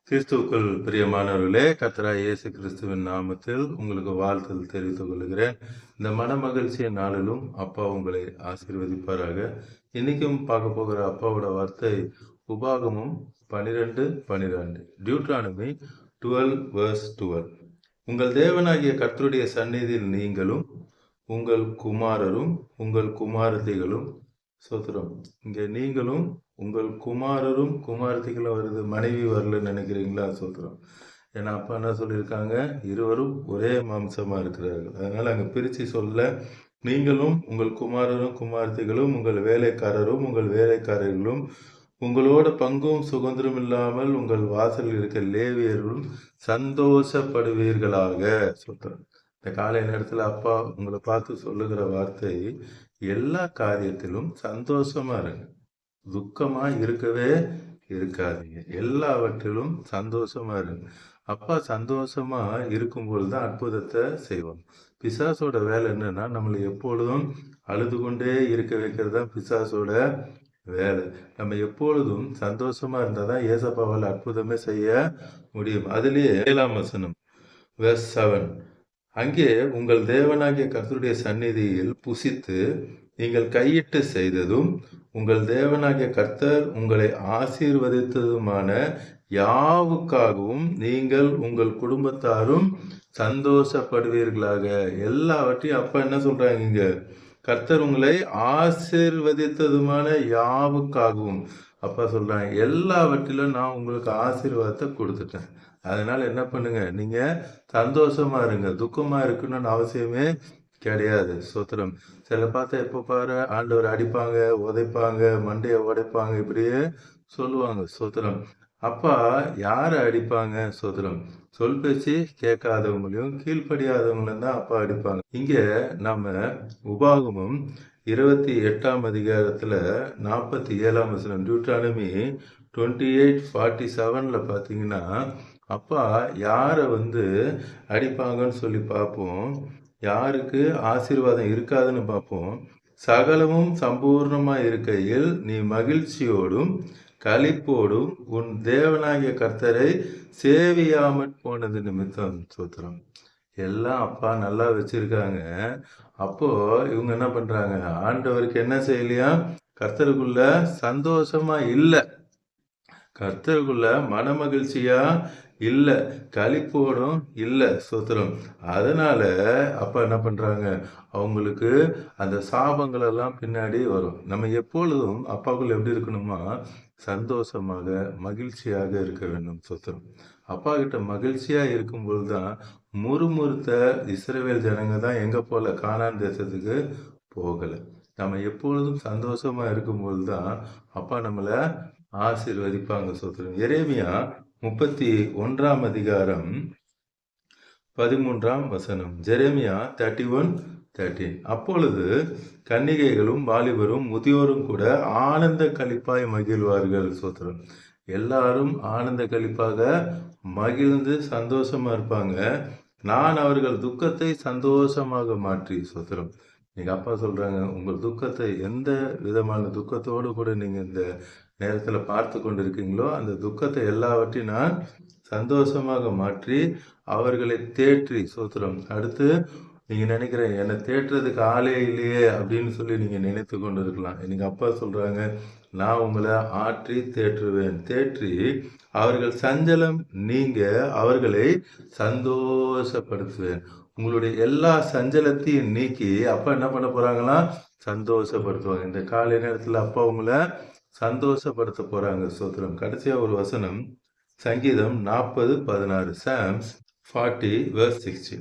கிறிஸ்துவுக்குள் பிரியமானவர்களே, கர்த்தராகிய இயேசு கிறிஸ்துவின் நாமத்தில் உங்களுக்கு வாழ்த்துதல் தெரிவித்துக் கொள்கிறேன். இந்த மனமகிழ்ச்சியின் நாளிலும் அப்பா உங்களை ஆசீர்வதிப்பாராக. இன்னைக்கும் பார்க்க போகிற அப்பாவோட வார்த்தை உபாகமம் 12:12, டியூட்ரானமி 12:12. உங்கள் தேவனாகிய கர்த்தருடைய சந்நிதியில் நீங்களும் உங்கள் குமாரரும் உங்கள் குமாரத்திகளும் சோத்திரம். இங்க நீங்களும் உங்கள் குமாரரும் குமாரத்திகளும் வருது, மனைவி வரலன்னு நினைக்கிறீங்களா? சோத்திரம். ஏன்னா அப்பா என்ன சொல்லியிருக்காங்க, இருவரும் ஒரே மாம்சமா இருக்கிறார்கள். அதனால அங்க பிரிச்சு சொல்ல, நீங்களும் உங்கள் குமாரரும் குமாரத்திகளும் உங்கள் வேலைக்காரரும் உங்கள் வேலைக்காரர்களும் உங்களோட பங்கும் சுதந்திரம் இல்லாமல் உங்கள் வாசலில் இருக்க லேவியர்களும் சந்தோஷப்படுவீர்களாக. சொல்றேன். இந்த காலை நேரத்துல அப்பா உங்களை பார்த்து சொல்லுகிற வார்த்தை, எல்லா காரியத்திலும் சந்தோஷமா இருங்க, துக்கமா இருக்கவே இருக்காதீங்க, எல்லாவற்றிலும் சந்தோஷமா இருங்க. அப்பா சந்தோஷமா இருக்கும்போது தான் அற்புதத்தை செய்வோம். பிசாசோட வேலை என்னன்னா, நம்மளை எப்பொழுதும் அழுது கொண்டே இருக்க வைக்கிறது தான் பிசாசோட வேலை. நம்ம எப்பொழுதும் சந்தோஷமா இருந்தால் தான் ஏசப்பாவால் அற்புதமே செய்ய முடியும். அதுலேயே 7ஆம் வசனம் வெர்ஸ் 7, அங்கே உங்கள் தேவனாகிய கர்த்தருடைய சந்நிதியில் புசித்து நீங்கள் கையிட்டு செய்ததும் உங்கள் தேவனாகிய கர்த்தர் உங்களை ஆசீர்வதித்ததுமான யாவுக்காகவும் நீங்கள் உங்கள் குடும்பத்தாரும் சந்தோஷப்படுவீர்களாக. எல்லாவற்றையும் அப்பா என்ன சொல்றாங்க இங்க, கர்த்தர் உங்களை ஆசீர்வதித்ததுமான யாவுக்காகவும். அப்பா சொல்றாங்க, எல்லாவற்றிலும் நான் உங்களுக்கு ஆசீர்வாதத்தை கொடுத்துட்டேன். அதனால என்ன பண்ணுங்க, நீங்க சந்தோஷமா இருங்க, துக்கமா இருக்கணும்னு அவசியமே கிடையாது. சோத்திரம். சில பார்த்தா எப்போ பாரு ஆண்டவர் அடிப்பாங்க, உதைப்பாங்க, மண்டையை உடைப்பாங்க, இப்படியே சொல்லுவாங்க. சோத்திரம். அப்பா யாரை அடிப்பாங்க? சோத்திரம். சொல் பேச்சு கேட்காதவங்களையும் கீழ்ப்படியாதவங்களையும் தான் அப்பா அடிப்பாங்க. இங்க நம்ம உபாகமம் 28ஆம் அதிகாரத்துல 47ஆம் வசனம், டியூட்ரானமி 28:47 பார்த்தீங்கன்னா, அப்பா யாரை அடிப்பாங்கன்னு சொல்லி பார்ப்போம், யாருக்கு ஆசீர்வாதம் இருக்காதுன்னு பார்ப்போம். சகலமும் சம்பூர்ணமா இருக்கையில் நீ மகிழ்ச்சியோடும் களிப்போடும் உன் தேவனாகிய கர்த்தரை சேவியாமற் போனது நிமித்தம். சோத்திரம். எல்லாம் அப்பா நல்லா வச்சிருக்காங்க. அப்போ இவங்க என்ன பண்றாங்க, ஆண்டவருக்கு என்ன செய்யலையா, கர்த்தருக்குள்ள சந்தோஷமா இல்லை, கர்த்தருக்குள்ள மன மகிழ்ச்சியா இல்லை, களிப்போடும் இல்லை. சோத்திரம். அதனால அப்பா என்ன பண்றாங்க, அவங்களுக்கு அந்த சாபங்கள் எல்லாம் பின்னாடி வரும். நம்ம எப்பொழுதும் அப்பாவுக்குள்ள எப்படி இருக்கணுமா, சந்தோஷமாக மகிழ்ச்சியாக இருக்க வேண்டும். சோத்திரம். அப்பா கிட்ட மகிழ்ச்சியா இருக்கும்போது தான் முறுமுறுத்த இஸ்ரவேல் ஜனங்க தான் எங்க போல கானான் தேசத்துக்கு போகல. நம்ம எப்பொழுதும் சந்தோஷமா இருக்கும்போது தான் அப்பா நம்மளை ஆசீர்வதிப்பாங்க. சோத்திரம். எரேமியா 31ஆம் அதிகாரம் 13ஆம் வசனம். ஜெரேமியா 31:13. அப்பொழுது கன்னிகைகளும் வாலிபரும் முதியோரும் கூட ஆனந்த களிப்பாய் மகிழ்வார்கள். சோத்திரம். எல்லாரும் ஆனந்த களிப்பாக மகிழ்ந்து சந்தோஷமா இருப்பாங்க. நான் அவர்கள் துக்கத்தை சந்தோஷமாக மாற்றி. சோத்திரம். நீங்க அப்பா சொல்றாங்க, உங்கள் துக்கத்தை எந்த விதமான துக்கத்தோடு கூட நீங்க இந்த நேரத்துல பார்த்து கொண்டிருக்கீங்களோ, அந்த துக்கத்தை எல்லாவற்றையும் நான் சந்தோஷமாக மாற்றி அவர்களை தேற்றி. சோத்திரம். அடுத்து நீங்க நினைக்கிறேன், என்னை தேற்றுறதுக்கு ஆளே இல்லையே அப்படின்னு சொல்லி நீங்க நினைத்து கொண்டு இருக்கலாம். நீங்க அப்பா சொல்றாங்க, நான் உங்களை ஆற்றி தேற்றுவேன், தேற்றி அவர்கள் சஞ்சலம் நீங்க அவர்களை சந்தோஷப்படுத்துவேன். உங்களுடைய எல்லா சஞ்சலத்தையும் நீக்கி அப்பா என்ன பண்ண போறாங்கன்னா, சந்தோஷப்படுத்துவாங்க. இந்த காலை நேரத்துல அப்பா உங்களை சந்தோஷப்படுத்த போறாங்க. சோத்திரம். கடைசியா ஒரு வசனம், சங்கீதம் 40:16, சாம்ஸ் 40:16.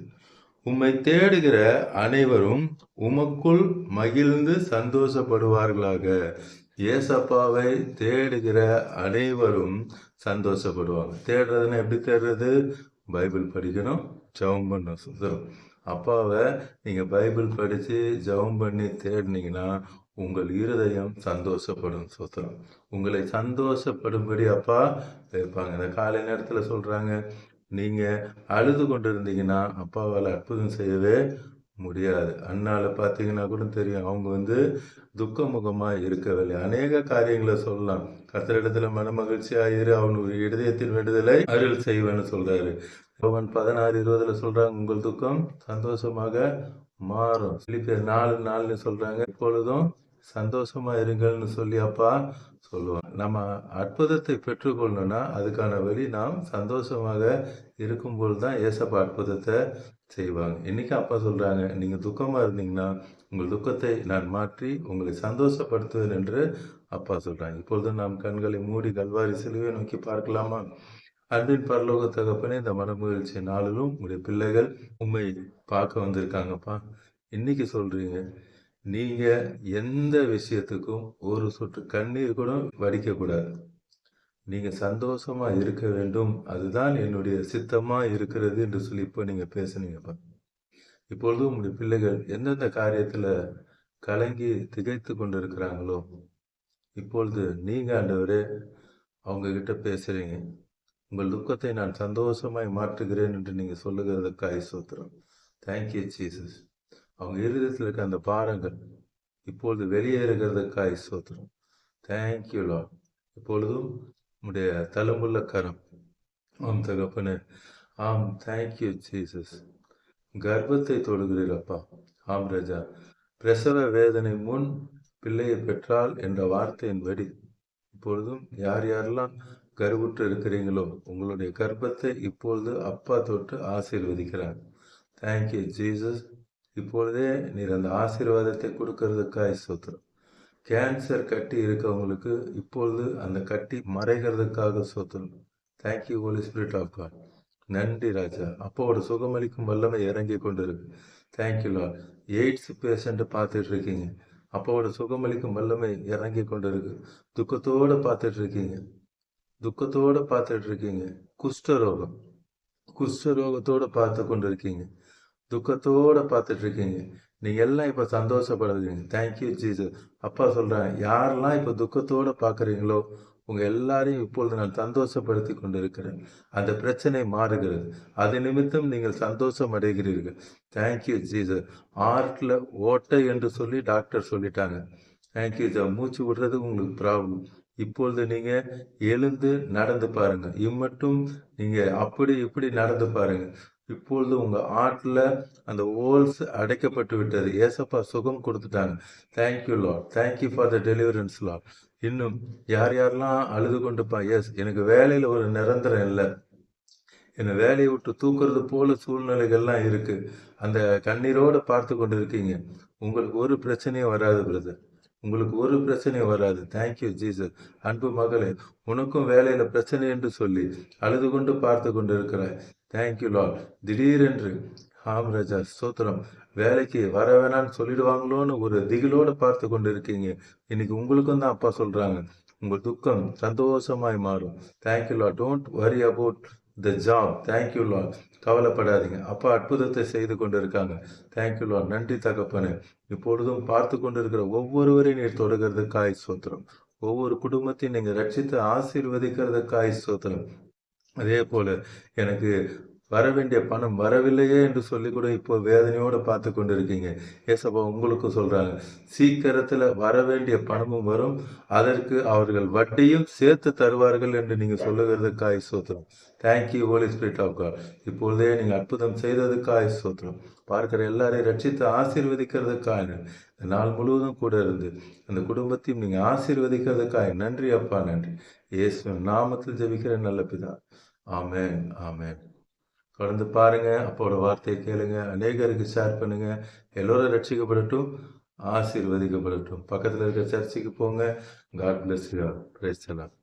உம்மை தேடுகிற அனைவரும் உமக்குள் மகிழ்ந்து சந்தோஷப்படுவார்களாக. ஏசப்பாவை தேடுகிற அனைவரும் சந்தோஷப்படுவாங்க. தேடுறதுன்னா எப்படி தேடுறது? பைபிள் படிக்கணும், ஜெபம் பண்ணணும். சுத்தரம். அப்பாவை நீங்க பைபிள் படிச்சு ஜெபம் பண்ணி தேடினீங்கன்னா உங்கள் இருதயம் சந்தோஷப்படும். சோத்திரம். உங்களை சந்தோஷப்படும்படி அப்பா வைப்பாங்க. இந்த காலை நேரத்துல சொல்றாங்க, நீங்க அழுது கொண்டு இருந்தீங்கன்னா அப்பாவால் அற்புதம் செய்யவே முடியாது. அண்ணால பார்த்தீங்கன்னா கூட தெரியும். அவங்க துக்க முகமா இருக்கவில்லை. அநேக காரியங்கள சொல்லலாம். கர்த்தரிடத்துல மனமகிழ்ச்சியா இரு, அவனுடைய இருதயத்தின் விடுதலை அருள் செய்வேன்னு சொல்றாரு. யோவான் 16:20 சொல்றாங்க, உங்கள் துக்கம் சந்தோஷமாக மாறும். பிலிப்பியர் 4:4 சொல்றாங்க, இப்பொழுதும் சந்தோஷமா இருங்கள்னு சொல்லி அப்பா சொல்லுவாங்க. நம்ம அற்புதத்தை பெற்றுக்கொள்ளணும்னா அதுக்கான வழி நாம் சந்தோஷமாக இருக்கும்போது தான் ஏசப்பா அற்புதத்தை செய்வாங்க. இன்னைக்கு அப்பா சொல்றாங்க, நீங்க துக்கமா இருந்தீங்கன்னா உங்கள் துக்கத்தை நான் மாற்றி உங்களை சந்தோஷப்படுத்துவேன் என்று அப்பா சொல்றாங்க. இப்பொழுது நாம் கண்களை மூடி கல்வாரி சிலுவை நோக்கி பார்க்கலாமா? அன்பின் பரலோக தகப்பனே, இந்த மனமகிழ்ச்சி நாளிலும் உங்களுடைய பிள்ளைகள் உண்மை பார்க்க வந்திருக்காங்கப்பா. இன்னைக்கு சொல்றீங்க, நீங்க எந்த விஷயத்துக்கும் ஒரு சொட்டு கண்ணீர் கூட வடிக்க கூடாது. நீங்க சந்தோஷமா இருக்க வேண்டும், அதுதான் என்னுடைய சித்தமா இருக்கிறது என்று சொல்லி இப்போ நீங்க பேசுனீங்கப்பா. இப்பொழுது உங்களுடைய பிள்ளைகள் எந்தெந்த காரியத்துல கலங்கி திகைத்து கொண்டிருக்கிறாங்களோ, இப்பொழுது நீங்க ஆண்டவரே அவங்க கிட்ட பேசுறீங்க. உங்கள் துக்கத்தை நான் சந்தோஷமாய் மாற்றுகிறேன் என்று நீங்க சொல்லுகிறதுக்காக ஸ்தோத்திரம். Thank you Jesus. அவங்க இருதயத்தில் இருக்க அந்த பாரங்கள் இப்பொழுது வெளியேறுகிறதுக்காக ஸ்தோத்திரம். Thank you Lord. இப்பொழுதும் உடைய தழும்புள்ள கரம். ஆம் தகப்பனே. ஆம், தேங்க்யூ ஜீசஸ். கர்ப்பத்தை தொடுகிறீரப்பா. ஆம் ராஜா. பிரசவ வேதனை முன் பிள்ளையை பெற்றால் என்ற வார்த்தையின்படி இப்பொழுதும் யார் யாரெல்லாம் கருவுற்று இருக்கிறீங்களோ உங்களுடைய கர்ப்பத்தை இப்பொழுது அப்பா தொட்டு ஆசீர்வதிக்கிறார். Thank you Jesus. இப்பொழுதே நீர் அந்த ஆசீர்வாதத்தை கொடுக்கறதுக்காக ஸ்தோத்திரம். கேன்சர் கட்டி இருக்கவங்களுக்கு இப்பொழுது அந்த கட்டி மறைகிறதுக்காக ஸ்தோத்திரம். Thank you holy spirit of God. நன்றி ராஜா. அப்பாவோட சுகமளிக்கும் வல்லமை இறங்கி கொண்டு இருக்கு. Thank you Lord. எய்ட்ஸ் பேஷண்ட் பார்த்துட்டு இருக்கீங்க, அப்பாவோட சுகமளிக்கும் வல்லமை இறங்கி கொண்டு இருக்கு. துக்கத்தோட பார்த்துட்டு இருக்கீங்க. குஷ்டரோகம், குஷ்டரோகத்தோட பார்த்து கொண்டு இருக்கீங்க. துக்கத்தோட பார்த்துட்டு இருக்கீங்க. நீங்க எல்லாம் இப்ப சந்தோஷப்படுவீங்க. Thank you Jesus. அப்பா சொல்றேன், யாரெல்லாம் இப்ப துக்கத்தோட பாக்குறீங்களோ உங்க எல்லாரையும் இப்பொழுது நான் சந்தோஷப்படுத்தி கொண்டிருக்கிறேன். அந்த பிரச்சனை மாறுகிறது. அது நிமித்தம் நீங்கள் சந்தோஷம் அடைகிறீர்கள். Thank you Jesus. ஹார்ட்ல ஓட்டை என்று சொல்லி டாக்டர் சொல்லிட்டாங்க. Thank you Jesus. மூச்சு விடுறது உங்களுக்கு ப்ராப்ளம். இப்பொழுது நீங்க எழுந்து நடந்து பாருங்க. இம்மட்டும் நீங்க அப்படி இப்படி நடந்து பாருங்க. இப்பொழுது உங்க ஆட்ல அந்த ஹோல்ஸ் அடைக்கப்பட்டு விட்டது. ஏசப்பா சுகம் கொடுத்துட்டாங்க. Thank you Lord. Thank you for the deliverance Lord. இன்னும் யார் யாரெல்லாம் அழுது கொண்டுப்பா, எஸ் எனக்கு வேலையில ஒரு நிரந்தரம் இல்லை, என்னை வேலையை விட்டு தூக்குறது போல சூழ்நிலைகள்லாம் இருக்கு, அந்த கண்ணீரோட பார்த்து கொண்டு இருக்கீங்க. உங்களுக்கு ஒரு பிரச்சனையும் வராது பிரதர். உங்களுக்கு ஒரு பிரச்சனையும் வராது. Thank you Jesus. அன்பு மகளே, உனக்கும் வேலையில பிரச்சனை என்று சொல்லி அழுது கொண்டு பார்த்து கொண்டு இருக்கிறாய். Thank you Lord. திடீரென்று ஆம் ராஜா ஸ்தோத்திரம், வேலைக்கு வர வேணான்னு சொல்லிடுவாங்களோன்னு ஒரு திகிலோட பார்த்து கொண்டு இருக்கீங்க. இன்னைக்கு உங்களுக்கும் தான் அப்பா சொல்றாங்க, உங்கள் துக்கம் சந்தோஷமாய் மாறும். Thank you Lord. Don't worry about the job. Thank you Lord. கவலைப்படாதீங்க, அப்பா அற்புதத்தை செய்து கொண்டு இருக்காங்க. Thank you Lord. நன்றி தகப்பனே. இப்பொழுதும் பார்த்து கொண்டு இருக்கிற ஒவ்வொருவரையும் நீர் தொடுகிறதுக்காய் ஸ்தோத்திரம். ஒவ்வொரு குடும்பத்தையும் நீங்க ரட்சித்து ஆசீர்வதிக்கிறதுக்காய் ஸ்தோத்திரம். அதே போல எனக்கு வர வேண்டிய பணம் வரவில்லையே என்று சொல்லி கூட இப்போ வேதனையோட பார்த்து கொண்டு இருக்கீங்க. ஏசப்பா உங்களுக்கு சொல்றாங்க, சீக்கிரத்துல வர வேண்டிய பணமும் வரும், அதற்கு அவர்கள் வட்டியும் சேர்த்து தருவார்கள் என்று நீங்க சொல்லுகிறதுக்காய் ஸ்தோத்திரம். Thank you holy spirit of God. இப்பொழுதே நீங்க அற்புதம் செய்ததுக்காய் ஸ்தோத்திரம். பார்க்கிற எல்லாரையும் ரட்சித்து ஆசீர்வதிக்கிறதுக்காக நாள் முழுவதும் கூட இருந்து அந்த குடும்பத்தையும் நீங்க ஆசீர்வதிக்கிறதுக்காக நன்றி அப்பா, நன்றி. இயேசு நாமத்தில் ஜெபிக்கிற நல்ல பிதா. ஆமென், ஆமென். தொடர்ந்து பாருங்க, அப்போட வார்த்தையை கேளுங்க, அநேகருக்கு ஷேர் பண்ணுங்க. எல்லோரும் ரட்சிக்கப்படட்டும், ஆசீர்வதிக்கப்படட்டும். பக்கத்தில் இருக்கிற சர்ச்சுக்கு போங்க. God bless you. Praise the Lord.